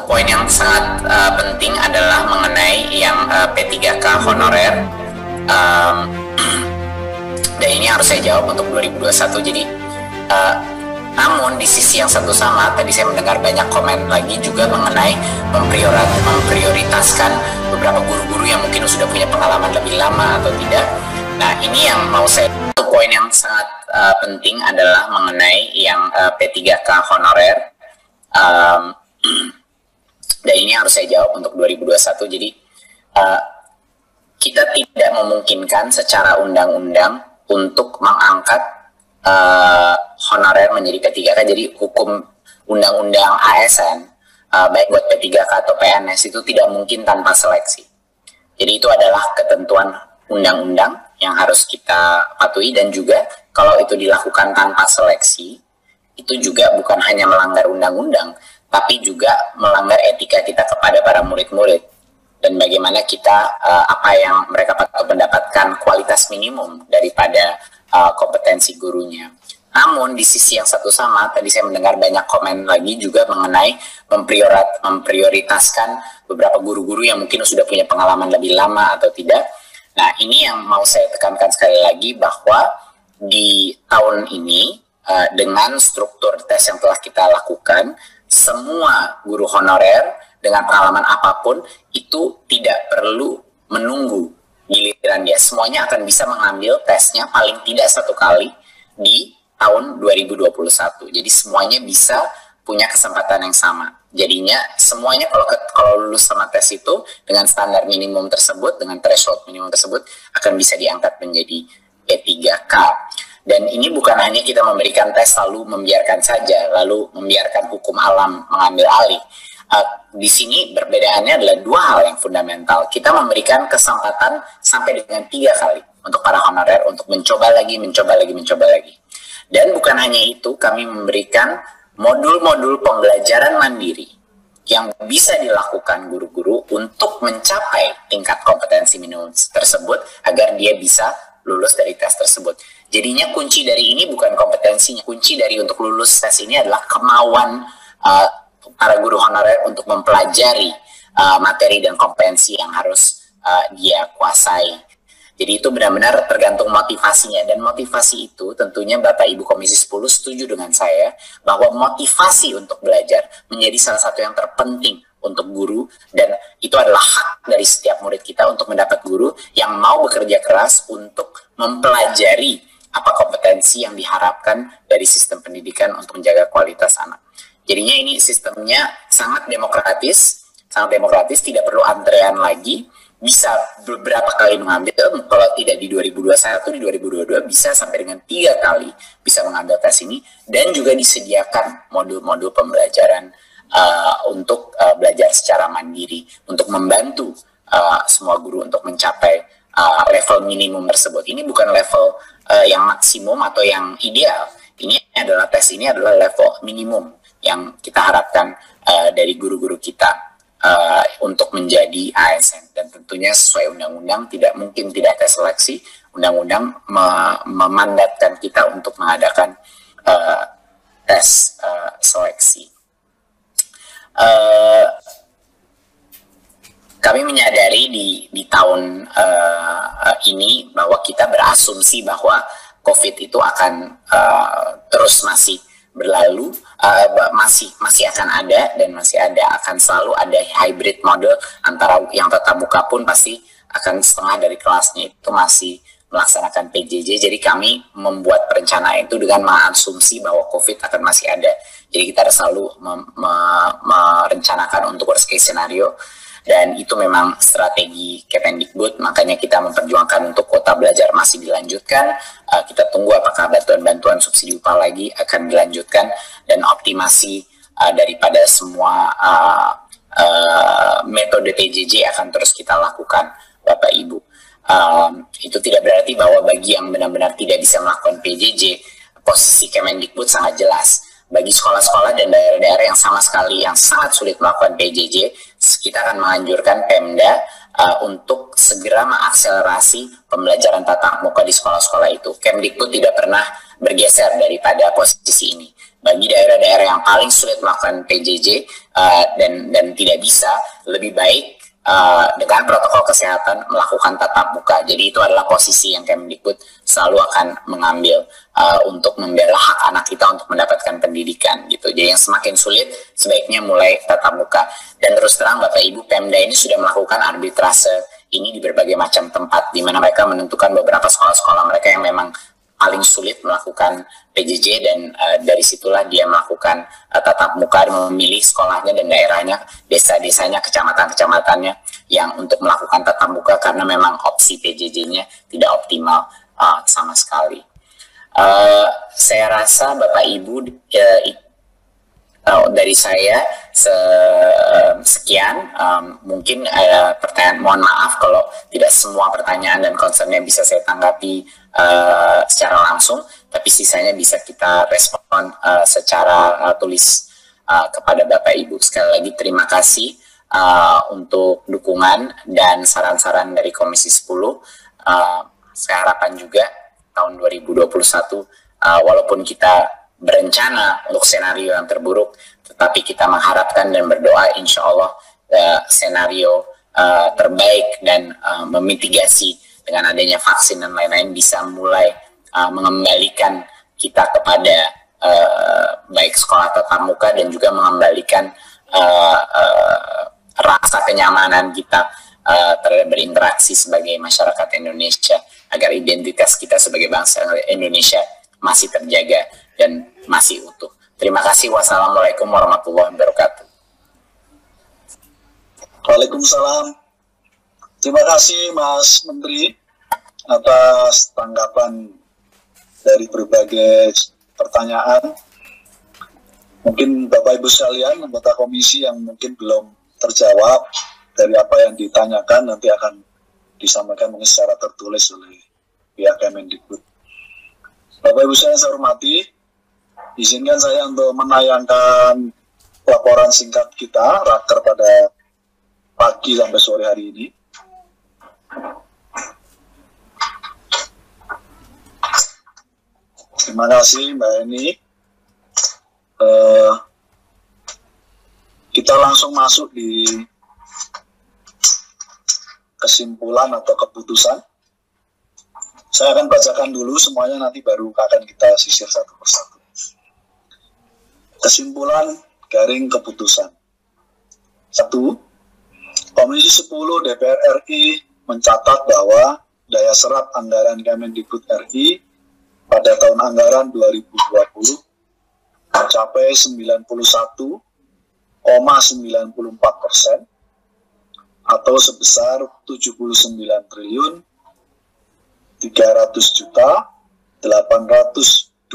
Poin yang sangat penting adalah mengenai yang P3K honorer. Dan ini harus saya jawab untuk 2021. Jadi namun di sisi yang satu sama, tadi saya mendengar banyak komen lagi juga mengenai memprioritaskan beberapa guru-guru yang mungkin sudah punya pengalaman lebih lama atau tidak. Nah, ini yang mau saya, poin yang sangat penting adalah mengenai yang P3K honorer. Dan ini harus saya jawab untuk 2021. Jadi kita tidak memungkinkan secara undang-undang untuk mengangkat honorer menjadi P3K. Jadi hukum undang-undang ASN baik buat P3K atau PNS itu tidak mungkin tanpa seleksi. Jadi itu adalah ketentuan undang-undang yang harus kita patuhi, dan juga kalau itu dilakukan tanpa seleksi itu juga bukan hanya melanggar undang-undang, tapi juga melanggar etika kita kepada para murid-murid dan bagaimana kita apa yang mereka patut mendapatkan kualitas minimum daripada kompetensi gurunya. Namun di sisi yang satu sama, tadi saya mendengar banyak komen lagi juga mengenai memprioritaskan beberapa guru-guru yang mungkin sudah punya pengalaman lebih lama atau tidak. Nah, ini yang mau saya tekankan sekali lagi, bahwa di tahun ini dengan struktur tes yang telah kita lakukan, semua guru honorer dengan pengalaman apapun itu tidak perlu menunggu giliran dia. Semuanya akan bisa mengambil tesnya paling tidak satu kali di tahun 2021. Jadi semuanya bisa punya kesempatan yang sama. Jadinya semuanya kalau lulus sama tes itu dengan standar minimum tersebut, dengan threshold minimum tersebut, akan bisa diangkat menjadi P3K. Dan ini bukan hanya kita memberikan tes lalu membiarkan saja, lalu membiarkan hukum alam mengambil alih. Di sini perbedaannya adalah dua hal yang fundamental. Kita memberikan kesempatan sampai dengan 3 kali untuk para honorer untuk mencoba lagi. Dan bukan hanya itu, kami memberikan modul-modul pembelajaran mandiri yang bisa dilakukan guru-guru untuk mencapai tingkat kompetensi minimum tersebut agar dia bisa lulus dari tes tersebut. Jadinya kunci dari ini bukan kompetensinya, kunci dari untuk lulus tes ini adalah kemauan para guru honorer untuk mempelajari materi dan kompetensi yang harus dia kuasai. Jadi itu benar-benar tergantung motivasinya, dan motivasi itu tentunya Bapak Ibu Komisi 10 setuju dengan saya bahwa motivasi untuk belajar menjadi salah satu yang terpenting untuk guru, dan itu adalah hak dari setiap murid kita untuk mendapat guru yang mau bekerja keras untuk mempelajari apa kompetensi yang diharapkan dari sistem pendidikan untuk menjaga kualitas anak. Jadinya ini sistemnya sangat demokratis, tidak perlu antrean lagi, bisa beberapa kali mengambil, kalau tidak di 2021, di 2022 bisa sampai dengan 3 kali bisa mengambil tes ini, dan juga disediakan modul-modul pembelajaran untuk belajar secara mandiri, untuk membantu semua guru untuk mencapai level minimum tersebut. Ini bukan level yang maksimum atau yang ideal, ini adalah level minimum yang kita harapkan dari guru-guru kita untuk menjadi ASN. Dan tentunya sesuai undang-undang tidak mungkin tidak ada seleksi. Undang-undang memandatkan kita untuk mengadakan tes seleksi. Kami menyadari di tahun ini bahwa kita berasumsi bahwa COVID itu akan terus masih berlalu, masih akan ada, dan akan selalu ada hybrid model antara yang tatap muka pun pasti akan setengah dari kelasnya itu masih melaksanakan PJJ. Jadi kami membuat perencanaan itu dengan mengasumsi bahwa COVID akan masih ada. Jadi kita harus selalu merencanakan untuk worst case scenario, dan itu memang strategi Kemendikbud. Makanya kita memperjuangkan untuk kuota belajar masih dilanjutkan. Kita tunggu apakah bantuan subsidi upah lagi akan dilanjutkan, dan optimasi daripada semua metode PJJ akan terus kita lakukan, Bapak Ibu. Itu tidak berarti bahwa bagi yang benar-benar tidak bisa melakukan PJJ, posisi Kemendikbud sangat jelas. Bagi sekolah-sekolah dan daerah-daerah yang sangat sulit melakukan PJJ, kita akan menganjurkan Pemda untuk segera mengakselerasi pembelajaran tatap muka di sekolah-sekolah itu. Kemdikbud tidak pernah bergeser daripada posisi ini. bagi daerah-daerah yang paling sulit melakukan PJJ dan tidak bisa, lebih baik dengan protokol kesehatan melakukan tatap muka. Jadi itu adalah posisi yang Kemdikbud selalu akan mengambil untuk membela hak anak kita untuk mendapatkan pendidikan gitu. Jadi yang semakin sulit sebaiknya mulai tatap muka. Dan terus terang Bapak Ibu, Pemda ini sudah melakukan arbitrase ini di berbagai macam tempat, di mana mereka menentukan beberapa sekolah-sekolah mereka yang memang paling sulit melakukan PJJ, dan dari situlah dia melakukan tatap muka, memilih sekolahnya dan daerahnya, desa-desanya, kecamatan-kecamatannya yang untuk melakukan tatap muka karena memang opsi PJJ-nya tidak optimal sama sekali. Saya rasa Bapak Ibu dari saya sekian. Mungkin pertanyaan, mohon maaf kalau tidak semua pertanyaan dan concernnya bisa saya tanggapi secara langsung, tapi sisanya bisa kita respon secara tulis kepada Bapak Ibu. Sekali lagi terima kasih untuk dukungan dan saran-saran dari Komisi 10. Saya harapkan juga tahun 2021 walaupun kita berencana untuk senario yang terburuk, tetapi kita mengharapkan dan berdoa insya Allah senario terbaik dan memitigasi dengan adanya vaksin dan lain-lain bisa mulai mengembalikan kita kepada baik sekolah tatap muka dan juga mengembalikan rasa kenyamanan kita terhadap berinteraksi sebagai masyarakat Indonesia, agar identitas kita sebagai bangsa Indonesia masih terjaga dan masih utuh. Terima kasih. Wassalamualaikum warahmatullahi wabarakatuh. Waalaikumsalam. Terima kasih Mas Menteri atas tanggapan dari berbagai pertanyaan. Mungkin Bapak Ibu sekalian, anggota komisi yang mungkin belum terjawab dari apa yang ditanyakan nanti akan disampaikan mungkin secara tertulis oleh pihak Kemendikbud. Bapak Ibu saya hormati, izinkan saya untuk menayangkan laporan singkat kita raker pada pagi sampai sore hari ini. Terima kasih Mbak Eni. Kita langsung masuk di kesimpulan atau keputusan. Saya akan bacakan dulu semuanya, nanti baru akan kita sisir satu persatu. Kesimpulan garing keputusan. 1. Komisi 10 DPR RI mencatat bahwa daya serap anggaran Kemendikbud RI pada tahun anggaran 2020 mencapai 91,94% atau sebesar 79 triliun 300 juta 802